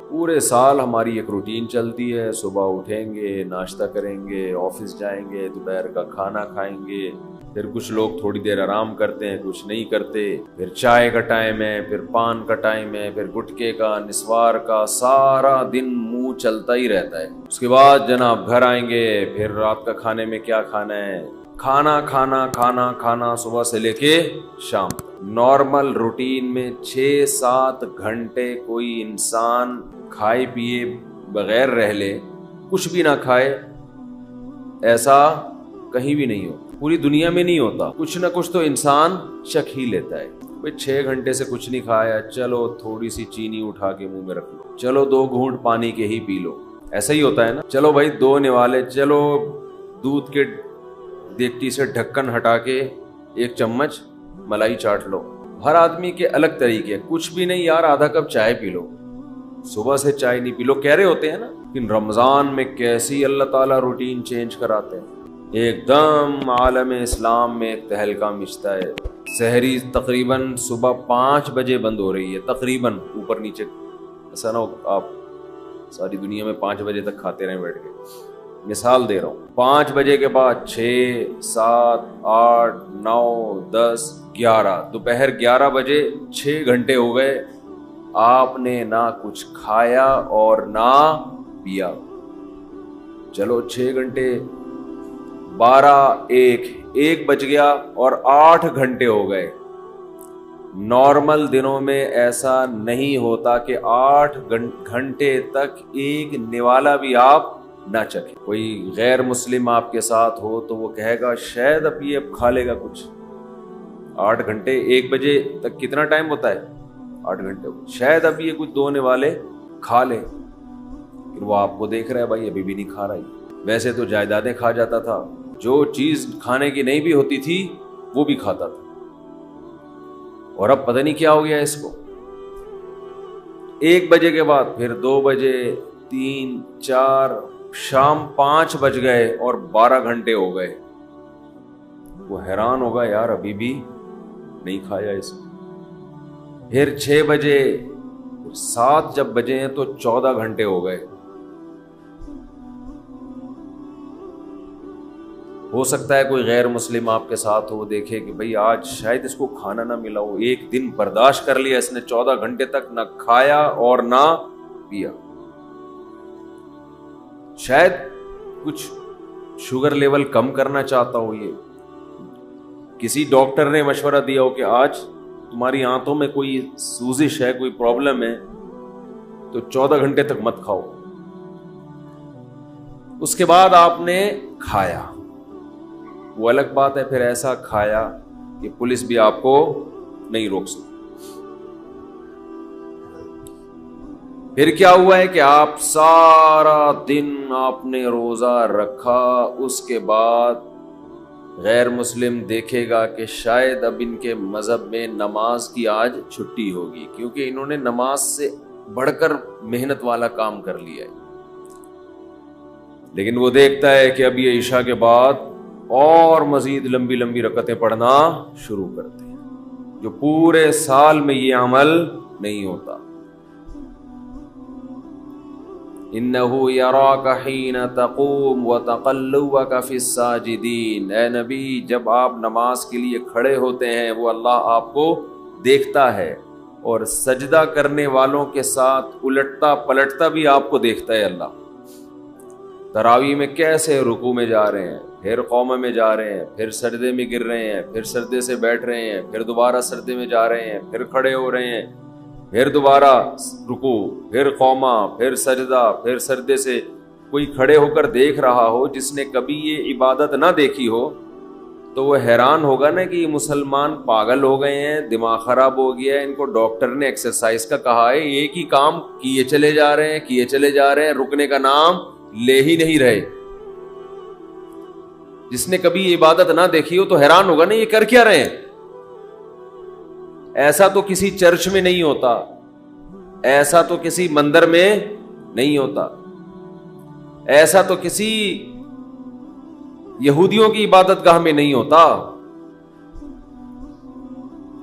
پورے سال ہماری ایک روٹین چلتی ہے، صبح اٹھیں گے، ناشتہ کریں گے، آفس جائیں گے، دوپہر کا کھانا کھائیں گے، پھر کچھ لوگ تھوڑی دیر آرام کرتے ہیں، کچھ نہیں کرتے، پھر چائے کا ٹائم ہے، پھر پان کا ٹائم ہے، پھر گٹکے کا، نسوار کا، سارا دن منہ چلتا ہی رہتا ہے۔ اس کے بعد جناب گھر آئیں گے، پھر رات کا کھانے میں کیا کھانا ہے، کھانا کھانا کھانا کھانا صبح سے لے کے شام۔ نارمل روٹین میں 6-7 گھنٹے کوئی انسان کھائے پیے بغیر رہ لے، کچھ بھی نہ کھائے، ایسا کہیں بھی نہیں ہوتا، پوری دنیا میں نہیں ہوتا۔ کچھ نہ کچھ تو انسان چکھ ہی لیتا ہے۔ بھئی 6 گھنٹے سے کچھ نہیں کھایا، چلو تھوڑی سی چینی اٹھا کے منہ میں رکھ لو، چلو 2 گھونٹ پانی کے ہی پی لو، ایسا ہی ہوتا ہے نا۔ چلو بھائی 2 نوالے، چلو دودھ کے دیگچی سے ڈھکن ہٹا کے 1 چمچ ملائی چاٹ لو۔ ہر آدمی کے الگ طریقے، کچھ بھی نہیں یار آدھا کپ چائے پی لو، صبح سے چائے نہیں پی لو، کہہ رہے ہوتے ہیں نا۔ لیکن رمضان میں کیسی اللہ تعالیٰ روٹین چینج کراتے ہیں، ایک دم عالم اسلام میں ایک تہلکہ مچتا ہے۔ سحری تقریباً صبح 5 بجے بند ہو رہی ہے، تقریباً، اوپر نیچے، ایسا نہ ہو آپ ساری دنیا میں 5 بجے تک کھاتے رہیں بیٹھ کے، مثال دے رہا ہوں۔ 5 بجے کے بعد 6، 7، 8، 9، 10، 11، دوپہر 11 بجے 6 گھنٹے ہو گئے، آپ نے نہ کچھ کھایا اور نہ پیا۔ چلو 6 گھنٹے، 12، 1 بج گیا اور 8 گھنٹے ہو گئے۔ نارمل دنوں میں ایسا نہیں ہوتا کہ 8 گھنٹے تک ایک نوالا بھی آپ نہ چکھیں۔ کوئی غیر مسلم آپ کے ساتھ ہو تو وہ کہے گا شاید اب کھا لے گا کچھ۔ 8 گھنٹے، 1 بجے تک کتنا ٹائم ہوتا ہے؟ 8 گھنٹے ہو، شاید اب یہ کچھ 2 نوالے کھا لے، پھر وہ آپ کو دیکھ رہا ہے بھائی ابھی بھی نہیں کھا رہا ہے۔ ویسے تو جائیدادیں کھا جاتا تھا، جو چیز کھانے کی نہیں بھی ہوتی تھی وہ بھی کھاتا تھا، اور اب پتہ نہیں کیا ہو گیا اس کو۔ 1 بجے کے بعد پھر 2 بجے، 3، 4، شام 5 بج گئے اور 12 گھنٹے ہو گئے۔ وہ حیران ہوگا یار ابھی بھی نہیں کھایا اس کو۔ پھر 6 بجے، 7 جب بجے ہیں تو 14 گھنٹے ہو گئے۔ ہو سکتا ہے کوئی غیر مسلم آپ کے ساتھ ہو، دیکھے کہ بھئی آج شاید اس کو کھانا نہ ملا ہو، 1 دن برداشت کر لیا اس نے، 14 گھنٹے تک نہ کھایا اور نہ پیا۔ شاید کچھ شوگر لیول کم کرنا چاہتا ہو، یہ کسی ڈاکٹر نے مشورہ دیا ہو کہ آج تمہاری آنتوں میں کوئی سوزش ہے، کوئی پرابلم ہے، تو 14 گھنٹے تک مت کھاؤ۔ اس کے بعد آپ نے کھایا، وہ الگ بات ہے، پھر ایسا کھایا کہ پولیس بھی آپ کو نہیں روک سکتی۔ پھر کیا ہوا ہے کہ آپ سارا دن آپ نے روزہ رکھا، اس کے بعد غیر مسلم دیکھے گا کہ شاید اب ان کے مذہب میں نماز کی آج چھٹی ہوگی، کیونکہ انہوں نے نماز سے بڑھ کر محنت والا کام کر لیا ہے۔ لیکن وہ دیکھتا ہے کہ اب یہ عشاء کے بعد اور مزید لمبی لمبی رکعتیں پڑھنا شروع کرتے ہیں، جو پورے سال میں یہ عمل نہیں ہوتا۔ اِنَّهُ يَرَاكَ حِينَ تَقُومُ وَتَقَلُّبَكَ فِي السَّاجِدِينَ۔ اے نبی، جب آپ نماز کے لیے کھڑے ہوتے ہیں وہ اللہ آپ کو دیکھتا ہے، اور سجدہ کرنے والوں کے ساتھ الٹتا پلٹتا بھی آپ کو دیکھتا ہے اللہ۔ تراویح میں کیسے رکوع میں جا رہے ہیں، پھر قومہ میں جا رہے ہیں، پھر سجدے میں گر رہے ہیں، پھر سجدے سے بیٹھ رہے ہیں، پھر دوبارہ سجدے میں جا رہے ہیں، پھر کھڑے ہو رہے ہیں، پھر دوبارہ رکوع، پھر قومہ، پھر سجدہ، پھر سجدے سے۔ کوئی کھڑے ہو کر دیکھ رہا ہو جس نے کبھی یہ عبادت نہ دیکھی ہو تو وہ حیران ہوگا نا کہ یہ مسلمان پاگل ہو گئے ہیں، دماغ خراب ہو گیا ہے، ان کو ڈاکٹر نے ایکسرسائز کا کہا ہے، ایک ہی کام کیے چلے جا رہے ہیں، کیے چلے جا رہے ہیں، رکنے کا نام لے ہی نہیں رہے۔ جس نے کبھی یہ عبادت نہ دیکھی ہو تو حیران ہوگا نا یہ کر کیا رہے ہیں۔ ایسا تو کسی چرچ میں نہیں ہوتا، ایسا تو کسی مندر میں نہیں ہوتا، ایسا تو کسی یہودیوں کی عبادت گاہ میں نہیں ہوتا۔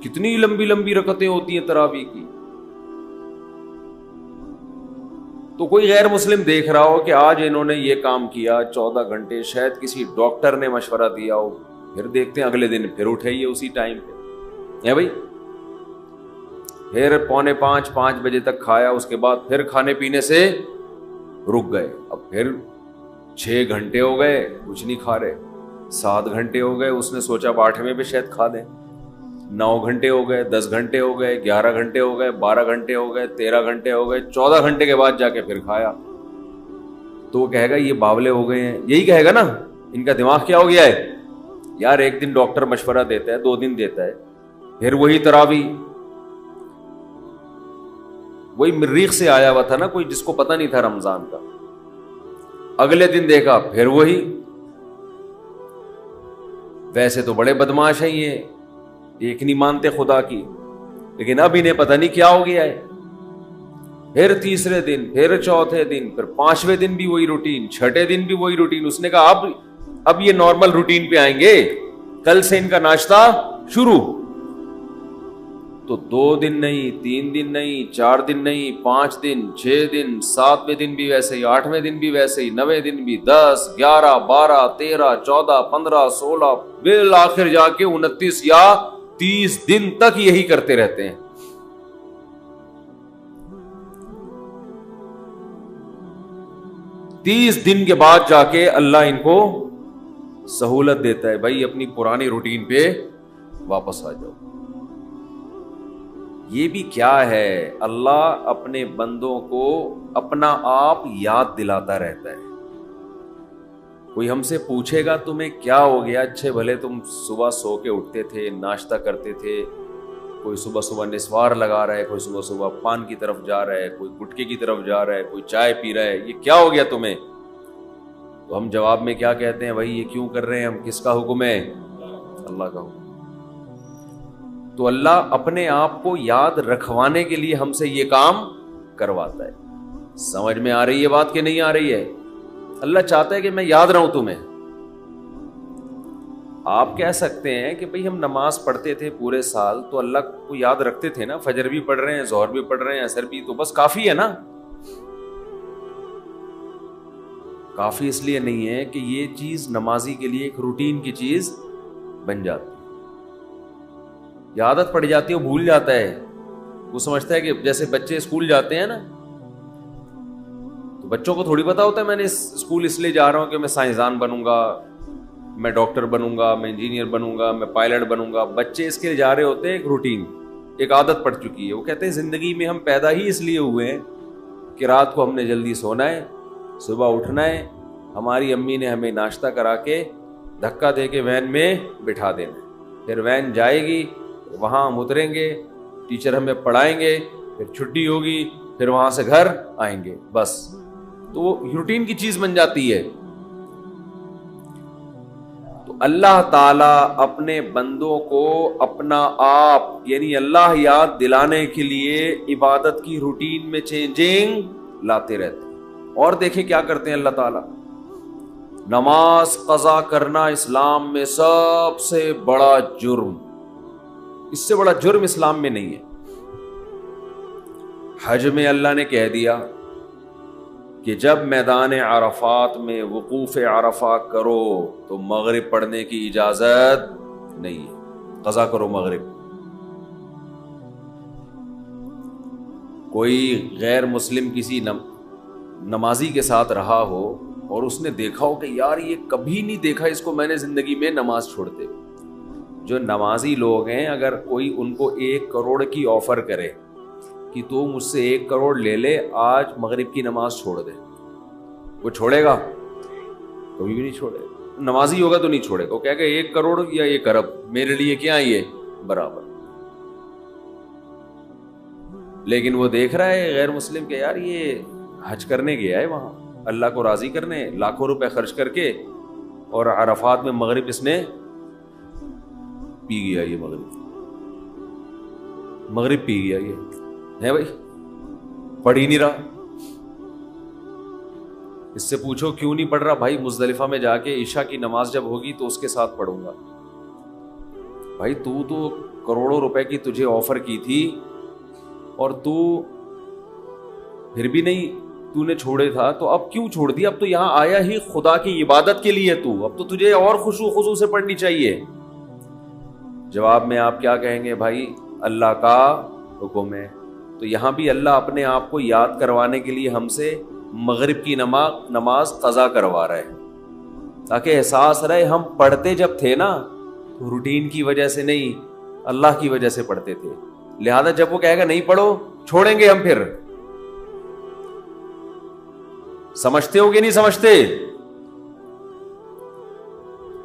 کتنی لمبی لمبی رکعتیں ہوتی ہیں تراویح کی۔ تو کوئی غیر مسلم دیکھ رہا ہو کہ آج انہوں نے یہ کام کیا 14 گھنٹے، شاید کسی ڈاکٹر نے مشورہ دیا ہو، پھر دیکھتے ہیں اگلے دن پھر اٹھے یہ اسی ٹائم پہ ہے بھائی، پھر 4:45 بجے تک کھایا، اس کے بعد پھر کھانے پینے سے رک گئے، اب پھر 6 گھنٹے ہو گئے کچھ نہیں کھا رہے، 7 گھنٹے ہو گئے، اس نے سوچا اب 8ویں پہ شاید کھا دیں، 9 گھنٹے ہو گئے، 10 گھنٹے ہو گئے، 11 گھنٹے ہو گئے، 12 گھنٹے ہو گئے، 13 گھنٹے ہو گئے، 14 گھنٹے کے بعد جا کے پھر کھایا، تو وہ کہے گا یہ باولے ہو گئے ہیں، یہی کہے گا نا، ان کا دماغ کیا ہو گیا ہے یار، ایک دن ڈاکٹر مشورہ دیتا ہے، 2 دن دیتا ہے، پھر وہی تراویح، وہی مریخ سے آیا ہوا تھا نا کوئی جس کو پتہ نہیں تھا رمضان کا، اگلے دن دیکھا پھر وہی، ویسے تو بڑے بدماش ہیں یہ، ایک نہیں مانتے خدا کی، لیکن اب انہیں پتہ نہیں کیا ہو گیا ہے، پھر تیسرے دن، پھر چوتھے دن، پھر 5ویں دن بھی وہی روٹین، 6ٹھے دن بھی وہی روٹین، اس نے کہا اب یہ نارمل روٹین پہ آئیں گے، کل سے ان کا ناشتہ شروع، تو 2 دن نہیں، 3 دن نہیں، 4 دن نہیں، 5 دن، 6 دن، 7ویں دن بھی ویسے ہی، 8ویں دن بھی ویسے ہی، 9ویں دن بھی، 10، 11، 12، 13، 14، 15، 16، بالآخر جا کے 29 یا 30 دن تک یہی کرتے رہتے ہیں۔ تیس دن کے بعد جا کے اللہ ان کو سہولت دیتا ہے، بھائی اپنی پرانی روٹین پہ واپس آ جاؤ۔ یہ بھی کیا ہے، اللہ اپنے بندوں کو اپنا آپ یاد دلاتا رہتا ہے۔ کوئی ہم سے پوچھے گا تمہیں کیا ہو گیا، اچھے بھلے تم صبح سو کے اٹھتے تھے، ناشتہ کرتے تھے، کوئی صبح صبح نسوار لگا رہا ہے، کوئی صبح صبح پان کی طرف جا رہا ہے، کوئی گٹکے کی طرف جا رہا ہے، کوئی چائے پی رہا ہے، یہ کیا ہو گیا تمہیں؟ تو ہم جواب میں کیا کہتے ہیں، بھائی یہ کیوں کر رہے ہیں ہم، کس کا حکم ہے؟ اللہ کا حکم۔ تو اللہ اپنے آپ کو یاد رکھوانے کے لیے ہم سے یہ کام کرواتا ہے۔ سمجھ میں آ رہی ہے بات کہ نہیں آ رہی ہے؟ اللہ چاہتا ہے کہ میں یاد رہوں تمہیں۔ آپ کہہ سکتے ہیں کہ بھئی ہم نماز پڑھتے تھے پورے سال تو اللہ کو یاد رکھتے تھے نا، فجر بھی پڑھ رہے ہیں، ظہر بھی پڑھ رہے ہیں، عصر بھی، تو بس کافی ہے نا۔ کافی اس لیے نہیں ہے کہ یہ چیز نمازی کے لیے ایک روٹین کی چیز بن جاتی، یہ عادت پڑ جاتی ہے، وہ بھول جاتا ہے، وہ سمجھتا ہے کہ جیسے بچے اسکول جاتے ہیں نا، تو بچوں کو تھوڑی پتا ہوتا ہے میں نے اسکول اس لیے جا رہا ہوں کہ میں سائنسدان بنوں گا، میں ڈاکٹر بنوں گا، میں انجینئر بنوں گا، میں پائلٹ بنوں گا۔ بچے اس کے لیے جا رہے ہوتے ہیں، ایک روٹین، ایک عادت پڑ چکی ہے۔ وہ کہتے ہیں زندگی میں ہم پیدا ہی اس لیے ہوئے ہیں کہ رات کو ہم نے جلدی سونا ہے، صبح اٹھنا ہے، ہماری امی نے ہمیں ناشتہ کرا کے دھکا دے کے وین میں بٹھا دینا، پھر وین جائے گی، وہاں ہم اتریں گے، ٹیچر ہمیں پڑھائیں گے، پھر چھٹی ہوگی، پھر وہاں سے گھر آئیں گے، بس۔ تو وہ روٹین کی چیز بن جاتی ہے۔ تو اللہ تعالیٰ اپنے بندوں کو اپنا آپ یعنی اللہ یاد دلانے کے لیے عبادت کی روٹین میں چینجنگ لاتے رہتے ہیں۔ اور دیکھیں کیا کرتے ہیں اللہ تعالیٰ، نماز قضا کرنا اسلام میں سب سے بڑا جرم، اس سے بڑا جرم اسلام میں نہیں ہے۔ حج میں اللہ نے کہہ دیا کہ جب میدان عرفات میں وقوف عرفہ کرو تو مغرب پڑھنے کی اجازت نہیں ہے، قضا کرو مغرب۔ کوئی غیر مسلم کسی نمازی کے ساتھ رہا ہو اور اس نے دیکھا ہو کہ یار یہ کبھی نہیں دیکھا اس کو میں نے زندگی میں نماز چھوڑتے ہوئے۔ جو نمازی لوگ ہیں اگر کوئی ان کو 1 کروڑ کی آفر کرے کہ تو مجھ سے 1 کروڑ لے لے، آج مغرب کی نماز چھوڑ دے، وہ چھوڑے گا؟ کبھی بھی نہیں چھوڑے گا۔ نمازی ہوگا تو نہیں چھوڑے گا، وہ کہے گا 1 کروڑ یا 1 ارب میرے لیے کیا یہ برابر۔ لیکن وہ دیکھ رہا ہے غیر مسلم کہ یار یہ حج کرنے گیا ہے وہاں اللہ کو راضی کرنے، لاکھوں روپے خرچ کر کے، اور عرفات میں مغرب اس نے پی گیا، یہ مغرب پی گیا، یہ ہے بھائی پڑھ ہی نہیں رہا۔ اس سے پوچھو کیوں نہیں پڑھ رہا؟ بھائی مزدلفہ میں جا کے عشاء کی نماز جب ہوگی تو اس کے ساتھ پڑھوں گا۔ بھائی تو کروڑوں روپے کی تجھے آفر کی تھی اور تو پھر بھی نہیں، تو نے چھوڑے تھا تو اب کیوں چھوڑ دیا؟ اب تو یہاں آیا ہی خدا کی عبادت کے لیے، تو اب تو تجھے اور خشوع خضوع سے پڑھنی چاہیے۔ جواب میں آپ کیا کہیں گے؟ بھائی اللہ کا حکم ہے۔ تو یہاں بھی اللہ اپنے آپ کو یاد کروانے کے لیے ہم سے مغرب کی نماز قضا کروا رہا ہے، تاکہ احساس رہے ہم پڑھتے جب تھے نا تو روٹین کی وجہ سے نہیں، اللہ کی وجہ سے پڑھتے تھے۔ لہذا جب وہ کہے گا نہیں پڑھو، چھوڑیں گے ہم پھر۔ سمجھتے ہو کہ نہیں سمجھتے؟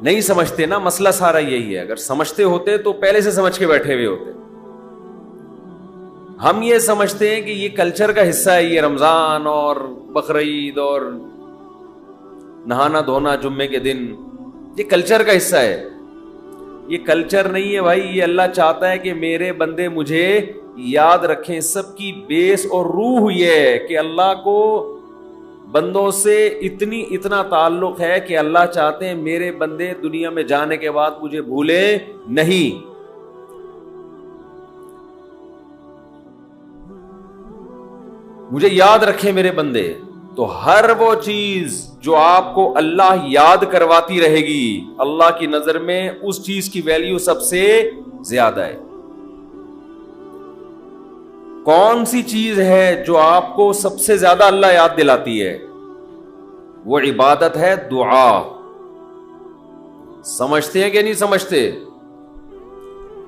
نہیں سمجھتے نا، مسئلہ سارا یہی ہے۔ اگر سمجھتے ہوتے تو پہلے سے سمجھ کے بیٹھے ہوئے ہوتے۔ ہم یہ سمجھتے ہیں کہ یہ کلچر کا حصہ ہے، یہ رمضان اور بقرعید اور نہانا دھونا جمعے کے دن، یہ کلچر کا حصہ ہے۔ یہ کلچر نہیں ہے بھائی، یہ اللہ چاہتا ہے کہ میرے بندے مجھے یاد رکھیں۔ سب کی بیس اور روح یہ ہے کہ اللہ کو بندوں سے اتنا تعلق ہے کہ اللہ چاہتے ہیں میرے بندے دنیا میں جانے کے بعد مجھے بھولے نہیں۔ مجھے یاد رکھیں میرے بندے۔ تو ہر وہ چیز جو آپ کو اللہ یاد کرواتی رہے گی، اللہ کی نظر میں اس چیز کی ویلیو سب سے زیادہ ہے۔ کون سی چیز ہے جو آپ کو سب سے زیادہ اللہ یاد دلاتی ہے؟ وہ عبادت ہے دعا۔ سمجھتے ہیں کہ نہیں سمجھتے؟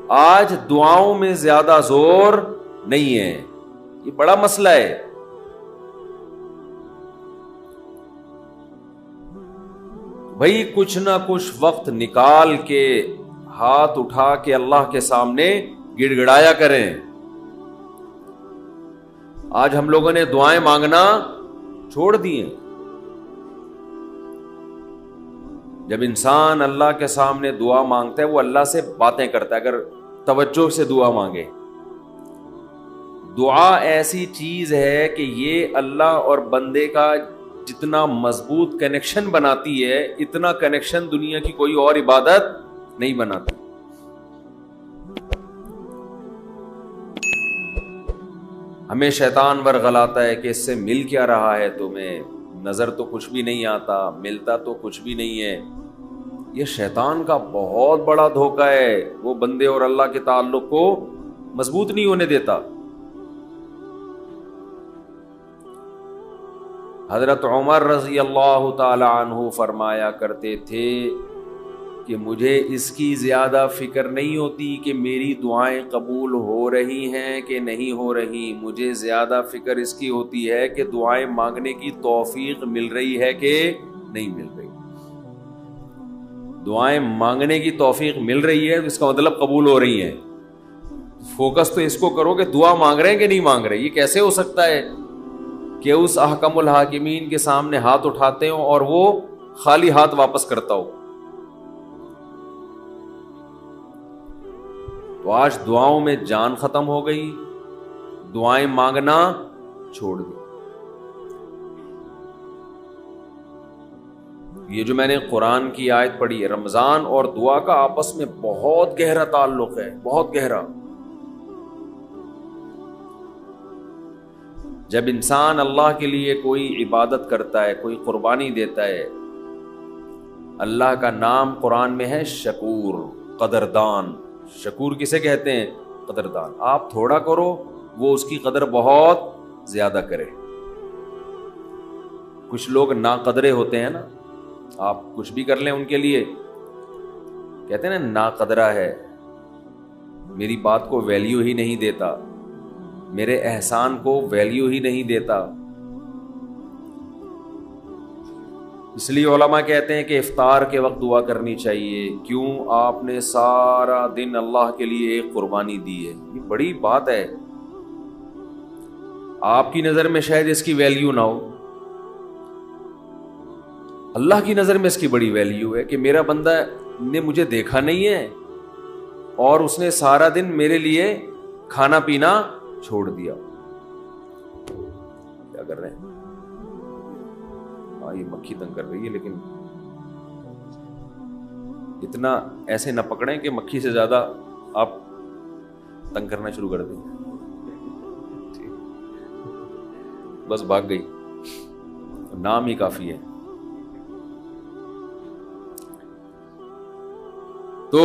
آج دعاؤں میں زیادہ زور نہیں ہے، یہ بڑا مسئلہ ہے۔ بھائی کچھ نہ کچھ وقت نکال کے ہاتھ اٹھا کے اللہ کے سامنے گڑ گڑایا کریں۔ آج ہم لوگوں نے دعائیں مانگنا چھوڑ دی ہیں۔ جب انسان اللہ کے سامنے دعا مانگتا ہے وہ اللہ سے باتیں کرتا ہے، اگر توجہ سے دعا مانگے۔ دعا ایسی چیز ہے کہ یہ اللہ اور بندے کا جتنا مضبوط کنیکشن بناتی ہے، اتنا کنیکشن دنیا کی کوئی اور عبادت نہیں بناتی۔ ہمیں شیطان ورغلاتا ہے کہ اس سے مل کیا رہا ہے تمہیں، نظر تو کچھ بھی نہیں آتا، ملتا تو کچھ بھی نہیں ہے۔ یہ شیطان کا بہت بڑا دھوکہ ہے، وہ بندے اور اللہ کے تعلق کو مضبوط نہیں ہونے دیتا۔ حضرت عمر رضی اللہ تعالی عنہ فرمایا کرتے تھے کہ مجھے اس کی زیادہ فکر نہیں ہوتی کہ میری دعائیں قبول ہو رہی ہیں کہ نہیں ہو رہی، مجھے زیادہ فکر اس کی ہوتی ہے کہ دعائیں مانگنے کی توفیق مل رہی ہے کہ نہیں مل رہی۔ دعائیں مانگنے کی توفیق مل رہی ہے، اس کا مطلب قبول ہو رہی ہیں۔ فوکس تو اس کو کرو کہ دعا مانگ رہے ہیں کہ نہیں مانگ رہے۔ یہ کیسے ہو سکتا ہے کہ اس احکم الحاکمین کے سامنے ہاتھ اٹھاتے ہوں اور وہ خالی ہاتھ واپس کرتا ہو؟ تو آج دعاؤں میں جان ختم ہو گئی، دعائیں مانگنا چھوڑ دی۔ یہ جو میں نے قرآن کی آیت پڑھی ہے، رمضان اور دعا کا آپس میں بہت گہرا تعلق ہے، بہت گہرا۔ جب انسان اللہ کے لیے کوئی عبادت کرتا ہے، کوئی قربانی دیتا ہے، اللہ کا نام قرآن میں ہے شکور، قدردان۔ شکور کسے کہتے ہیں؟ قدردان۔ آپ تھوڑا کرو، وہ اس کی قدر بہت زیادہ کرے۔ کچھ لوگ ناقدرے ہوتے ہیں نا، آپ کچھ بھی کر لیں ان کے لیے، کہتے ہیں نا ناقدرہ ہے، میری بات کو ویلیو ہی نہیں دیتا، میرے احسان کو ویلیو ہی نہیں دیتا۔ اس لیے علماء کہتے ہیں کہ افطار کے وقت دعا کرنی چاہیے۔ کیوں؟ آپ نے سارا دن اللہ کے لیے ایک قربانی دی ہے، یہ بڑی بات ہے۔ آپ کی نظر میں شاید اس کی ویلیو نہ ہو، اللہ کی نظر میں اس کی بڑی ویلیو ہے کہ میرا بندہ نے مجھے دیکھا نہیں ہے اور اس نے سارا دن میرے لیے کھانا پینا چھوڑ دیا۔ کیا کر رہے ہیں؟ یہ مکھی تنگ کر رہی ہے، لیکن اتنا ایسے نہ پکڑیں کہ مکھی سے زیادہ آپ تنگ کرنا شروع کر دیں۔ بس بھاگ گئی۔ نام ہی کافی ہے. تو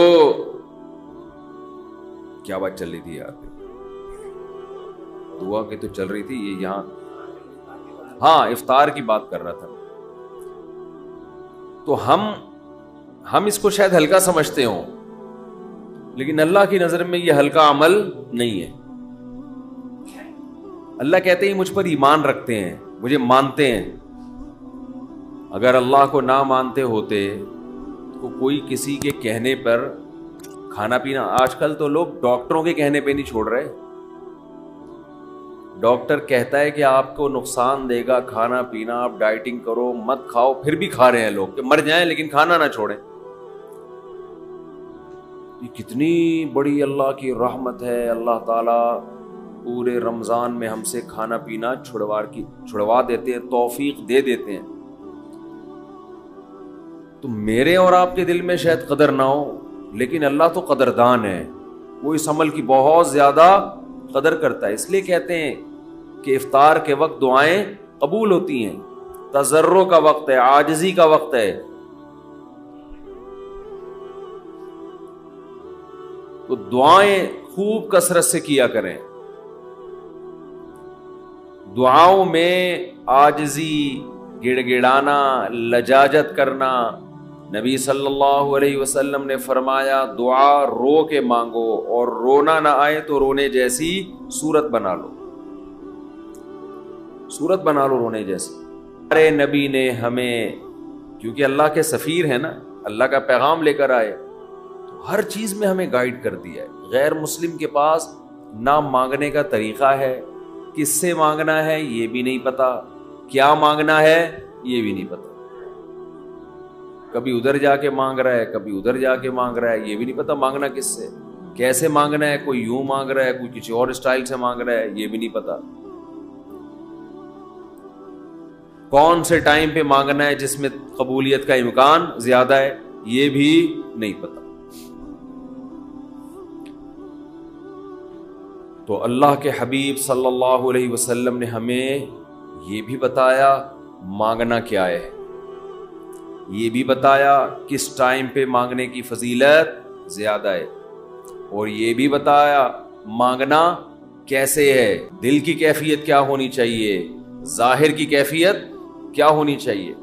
کیا بات چل رہی تھی یار؟ دعا کی تو چل رہی تھی یہ یہاں. ہاں افطار کی بات کر رہا تھا. تو ہم اس کو شاید ہلکا سمجھتے ہوں، لیکن اللہ کی نظر میں یہ ہلکا عمل نہیں ہے. اللہ کہتے ہیں مجھ پر ایمان رکھتے ہیں، مجھے مانتے ہیں. اگر اللہ کو نہ مانتے ہوتے تو کوئی کسی کے کہنے پر کھانا پینا، آج کل تو لوگ ڈاکٹروں کے کہنے پہ نہیں چھوڑ رہے. ڈاکٹر کہتا ہے کہ آپ کو نقصان دے گا کھانا پینا، آپ ڈائٹنگ کرو، مت کھاؤ، پھر بھی کھا رہے ہیں لوگ کہ مر جائیں لیکن کھانا نہ چھوڑیں. یہ کتنی بڑی اللہ کی رحمت ہے. اللہ تعالیٰ پورے رمضان میں ہم سے کھانا پینا چھڑوا دیتے ہیں، توفیق دے دیتے ہیں. تو میرے اور آپ کے دل میں شاید قدر نہ ہو، لیکن اللہ تو قدردان ہے، وہ اس عمل کی بہت زیادہ قدر کرتا ہے. اس لیے کہتے ہیں کہ افطار کے وقت دعائیں قبول ہوتی ہیں. تضرع کا وقت ہے، عاجزی کا وقت ہے. تو دعائیں خوب کثرت سے کیا کریں. دعاؤں میں عاجزی، گڑ گڑانا، لجاجت کرنا. نبی صلی اللہ علیہ وسلم نے فرمایا دعا رو کے مانگو، اور رونا نہ آئے تو رونے جیسی صورت بنا لو. صورت بنا لو رونے جیسی. ہمارے نبی نے ہمیں، کیونکہ اللہ کے سفیر ہیں نا، اللہ کا پیغام لے کر آئے، تو ہر چیز میں ہمیں گائیڈ کر دیا ہے. غیر مسلم کے پاس نہ مانگنے کا طریقہ ہے، کس سے مانگنا ہے یہ بھی نہیں پتا، کیا مانگنا ہے یہ بھی نہیں پتا. کبھی ادھر جا کے مانگ رہا ہے، کبھی ادھر جا کے مانگ رہا ہے، یہ بھی نہیں پتا مانگنا کس سے، کیسے مانگنا ہے. کوئی یوں مانگ رہا ہے، کوئی کسی اور اسٹائل سے مانگ رہا ہے، یہ بھی نہیں پتا. کون سے ٹائم پہ مانگنا ہے جس میں قبولیت کا امکان زیادہ ہے، یہ بھی نہیں پتا. تو اللہ کے حبیب صلی اللہ علیہ وسلم نے ہمیں یہ بھی بتایا مانگنا کیا ہے، یہ بھی بتایا کس ٹائم پہ مانگنے کی فضیلت زیادہ ہے، اور یہ بھی بتایا مانگنا کیسے ہے، دل کی کیفیت کیا ہونی چاہیے، ظاہر کی کیفیت کیا ہونی چاہیے.